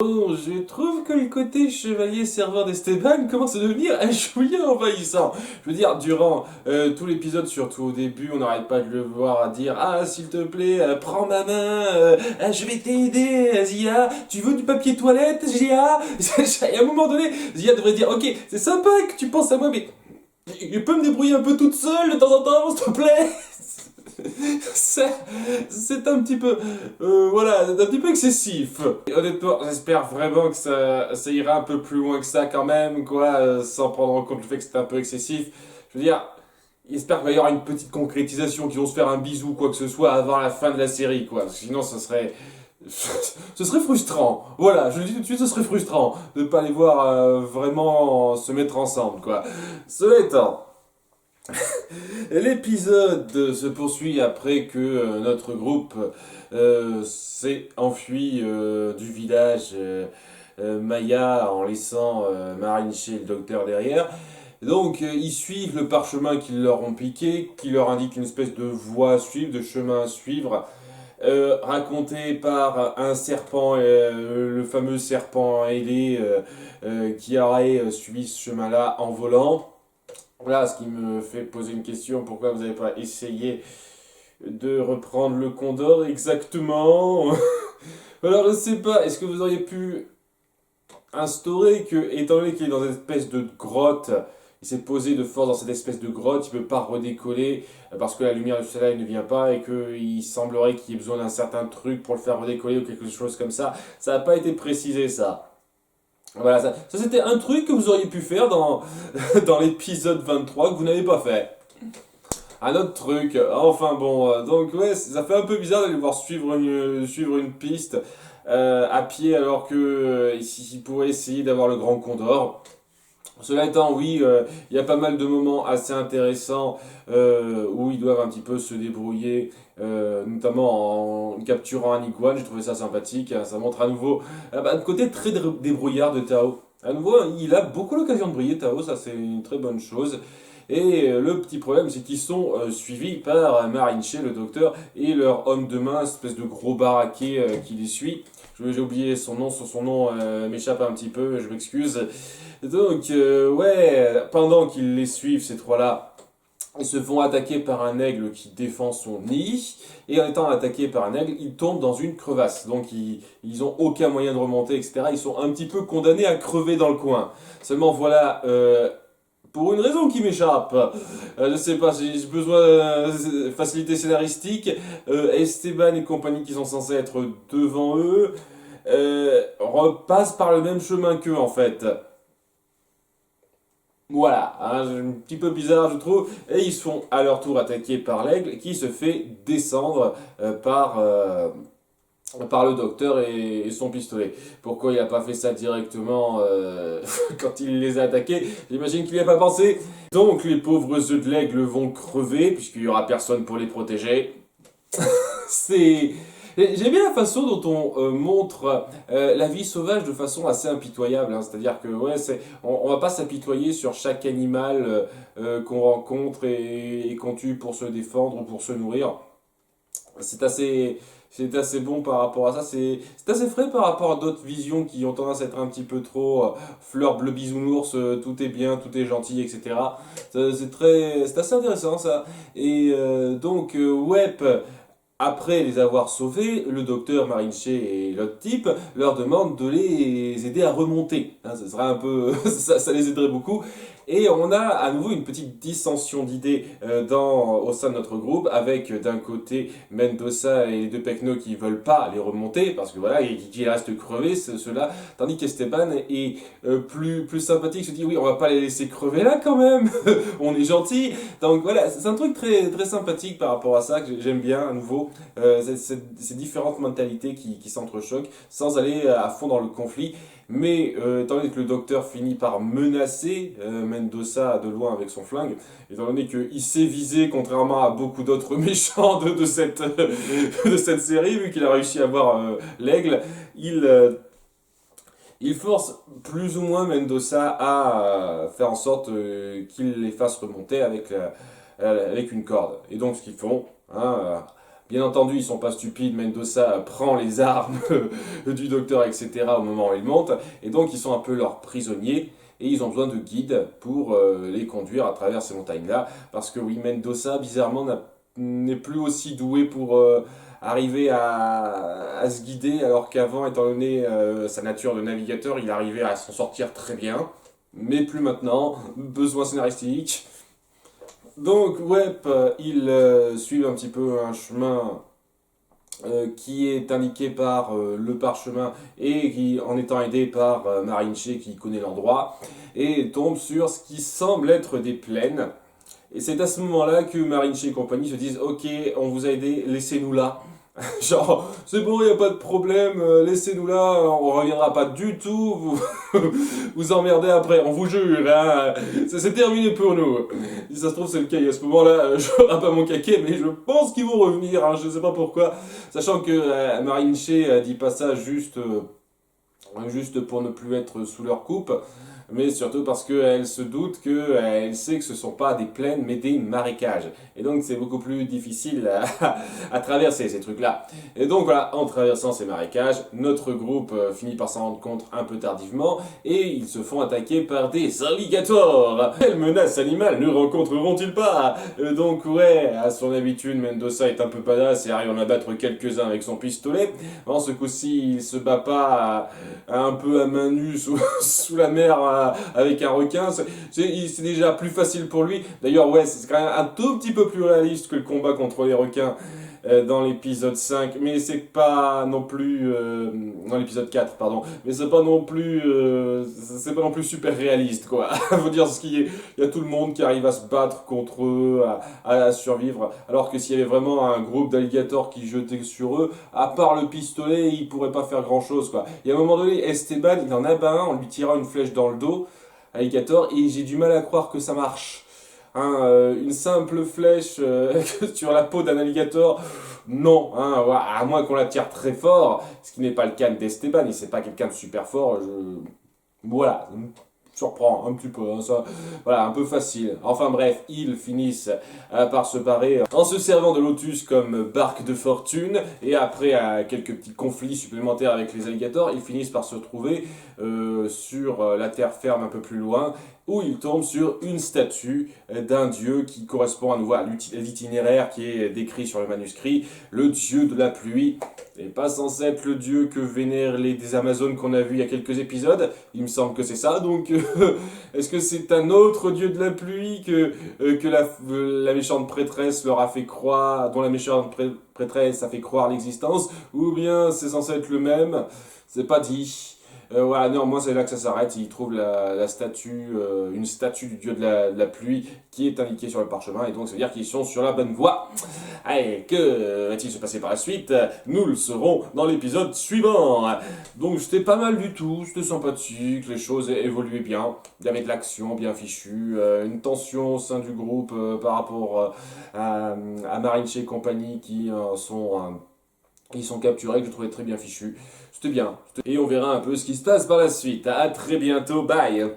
Bon, je trouve que le côté chevalier serveur d'Esteban commence à devenir un chouïa envahissant. Je veux dire, durant tout l'épisode, surtout au début, on n'arrête pas de le voir à dire «Ah, s'il te plaît, prends ma main, je vais t'aider, Zia, tu veux du papier toilette, Zia?» Et à un moment donné, Zia devrait dire «Ok, c'est sympa que tu penses à moi, mais je peux me débrouiller un peu toute seule de temps en temps, s'il te plaît?» C'est c'est un petit peu, voilà, un petit peu excessif. Et honnêtement, j'espère vraiment que ça ira un peu plus loin que ça quand même, quoi, sans prendre en compte le fait que c'était un peu excessif. Je veux dire, j'espère qu'il va y avoir une petite concrétisation, qu'ils vont se faire un bisou, quoi que ce soit, avant la fin de la série, quoi. Parce que sinon, ça serait, ce serait frustrant. Voilà, je le dis tout de suite, ce serait frustrant de ne pas les voir vraiment se mettre ensemble, quoi. Cela étant. L'épisode se poursuit après que notre groupe s'est enfui du village Maya en laissant Marine chez le docteur derrière. Donc ils suivent le parchemin qu'ils leur ont piqué, qui leur indique une espèce de voie à suivre, de chemin à suivre, raconté par un serpent, le fameux serpent ailé qui aurait suivi ce chemin-là en volant. Voilà, ce qui me fait poser une question, pourquoi vous n'avez pas essayé de reprendre le Condor exactement? Alors je sais pas, est-ce que vous auriez pu instaurer que, étant donné qu'il est dans une espèce de grotte, il s'est posé de force dans cette espèce de grotte, il ne peut pas redécoller parce que la lumière du soleil ne vient pas et qu'il semblerait qu'il y ait besoin d'un certain truc pour le faire redécoller ou quelque chose comme ça. Ça n'a pas été précisé ça. Voilà, ça c'était un truc que vous auriez pu faire dans, dans l'épisode 23 que vous n'avez pas fait. Un autre truc, enfin bon, donc ouais, ça fait un peu bizarre d'aller voir suivre une piste à pied alors que il pourrait essayer d'avoir le Grand Condor. Cela étant, oui, il y a pas mal de moments assez intéressants où ils doivent un petit peu se débrouiller, notamment en capturant un iguane. J'ai trouvé ça sympathique. Hein. Ça montre à nouveau un côté très débrouillard de Tao. À nouveau, il a beaucoup l'occasion de briller, Tao, ça c'est une très bonne chose. Et le petit problème, c'est qu'ils sont suivis par Marinche, le docteur, et leur homme de main, espèce de gros baraquet qui les suit. J'ai oublié son nom m'échappe un petit peu, je m'excuse. Donc, ouais, pendant qu'ils les suivent, ces trois-là, ils se font attaquer par un aigle qui défend son nid, et en étant attaqués par un aigle, ils tombent dans une crevasse. Donc, ils ont aucun moyen de remonter, etc. Ils sont un petit peu condamnés à crever dans le coin. Seulement, voilà, pour une raison qui m'échappe, je sais pas, si j'ai besoin de facilité scénaristique, Esteban et compagnie qui sont censés être devant eux, repassent par le même chemin qu'eux, en fait. Voilà, hein, un petit peu bizarre je trouve, et ils se font à leur tour attaquer par l'aigle qui se fait descendre par le docteur et son pistolet. Pourquoi il n'a pas fait ça directement quand il les a attaqués? J'imagine qu'il n'y a pas pensé. Donc les pauvres œufs de l'aigle vont crever puisqu'il n'y aura personne pour les protéger. C'est... J'aime bien la façon dont on montre la vie sauvage de façon assez impitoyable. Hein. C'est-à-dire que ouais, on va pas s'apitoyer sur chaque animal qu'on rencontre et qu'on tue pour se défendre ou pour se nourrir. C'est assez, c'est assez bon par rapport à ça. C'est assez frais par rapport à d'autres visions qui ont tendance à être un petit peu trop fleur bleu bisounours, tout est bien, tout est gentil, etc. C'est assez intéressant ça. Et donc, ouais. Après les avoir sauvés, le docteur Marinche et l'autre type leur demandent de les aider à remonter. Hein, ça serait un peu, ça les aiderait beaucoup. Et on a à nouveau une petite dissension d'idées au sein de notre groupe, avec d'un côté Mendoza et les deux Pecno qui veulent pas les remonter, parce que voilà, qui restent crevés, ceux-là, tandis qu'Esteban est plus sympathique, se dit oui, on va pas les laisser crever là quand même, on est gentil. Donc voilà, c'est un truc très sympathique par rapport à ça, que j'aime bien à nouveau, ces différentes mentalités qui s'entrechoquent, sans aller à fond dans le conflit. Mais étant donné que le docteur finit par menacer Mendoza de loin avec son flingue, étant donné qu'il s'est visé contrairement à beaucoup d'autres méchants de cette série, vu qu'il a réussi à avoir l'aigle, il force plus ou moins Mendoza à faire en sorte qu'il les fasse remonter avec une corde. Et donc ce qu'ils font, hein, Bien entendu, ils sont pas stupides, Mendoza prend les armes du docteur, etc. au moment où ils montent, et donc ils sont un peu leurs prisonniers, et ils ont besoin de guides pour les conduire à travers ces montagnes-là, parce que oui, Mendoza, bizarrement, n'est plus aussi doué pour arriver à se guider, alors qu'avant, étant donné sa nature de navigateur, il arrivait à s'en sortir très bien, mais plus maintenant, besoin scénaristique. Donc, ouais, ils suivent un petit peu un chemin qui est indiqué par le parchemin et qui, en étant aidé par Marinche qui connaît l'endroit, et tombe sur ce qui semble être des plaines. Et c'est à ce moment-là que Marinche et compagnie se disent ok, on vous a aidé, laissez-nous là. Genre, c'est bon, il n'y a pas de problème, laissez-nous là, on reviendra pas du tout, vous vous emmerdez après, on vous jure, hein, c'est terminé pour nous. Si ça se trouve, c'est le cas, et à ce moment-là, je n'aurai pas mon caquet, mais je pense qu'ils vont revenir, hein, je sais pas pourquoi. Sachant que Marine Shea dit pas ça juste pour ne plus être sous leur coupe, mais surtout parce qu'elle se doute qu'elle sait que ce ne sont pas des plaines mais des marécages. Et donc c'est beaucoup plus difficile à traverser ces trucs-là. Et donc voilà, en traversant ces marécages, notre groupe finit par s'en rendre compte un peu tardivement et ils se font attaquer par des alligators. Quelle menace animale ne rencontreront-ils pas? Donc ouais, à son habitude, Mendoza est un peu badass et arrive à en abattre quelques-uns avec son pistolet. En ce coup-ci, il se bat pas un peu à main nue sous la mer avec un requin. C'est déjà plus facile pour lui. D'ailleurs, ouais, c'est quand même un tout petit peu plus réaliste que le combat contre les requins dans l'épisode 5, mais c'est pas non plus dans l'épisode 4, pardon, mais c'est pas non plus super réaliste, quoi. Faut dire ce qui est, il y a tout le monde qui arrive à se battre contre eux, à survivre, alors que s'il y avait vraiment un groupe d'alligators qui jetait sur eux, à part le pistolet, ils pourraient pas faire grand chose, quoi. Il y a un moment donné, Esteban, il en abat un, on lui tira une flèche dans le dos, alligator, et j'ai du mal à croire que ça marche. Hein, une simple flèche sur la peau d'un alligator, non, hein, à moins qu'on la tire très fort, ce qui n'est pas le cas d'Esteban, il c'est pas quelqu'un de super fort, voilà, surprend un petit peu, hein, ça, voilà, un peu facile. Enfin bref, ils finissent par se barrer en se servant de Lotus comme barque de fortune, et après quelques petits conflits supplémentaires avec les alligators, ils finissent par se retrouver sur la terre ferme un peu plus loin, où ils tombent sur une statue d'un dieu qui correspond à nouveau à l'itinéraire qui est décrit sur le manuscrit, le dieu de la pluie. Et pas censé être le dieu que vénèrent des Amazones qu'on a vu il y a quelques épisodes, il me semble que c'est ça, donc est-ce que c'est un autre dieu de la pluie que la méchante prêtresse leur a fait croire, dont la méchante prêtresse a fait croire l'existence, ou bien c'est censé être le même, c'est pas dit. Voilà, néanmoins c'est là que ça s'arrête, il trouve la statue, une statue du dieu de la pluie qui est indiquée sur le parchemin, et donc ça veut dire qu'ils sont sur la bonne voie. Allez, que va-t-il se passer par la suite? Nous le saurons dans l'épisode suivant. Donc c'était pas mal du tout, c'était sympathique, les choses évoluaient bien, il y avait de l'action bien fichue, une tension au sein du groupe par rapport à Marinche et compagnie qui ils sont capturés, que je trouvais très bien fichu. C'était bien. Et on verra un peu ce qui se passe par la suite. À très bientôt, bye!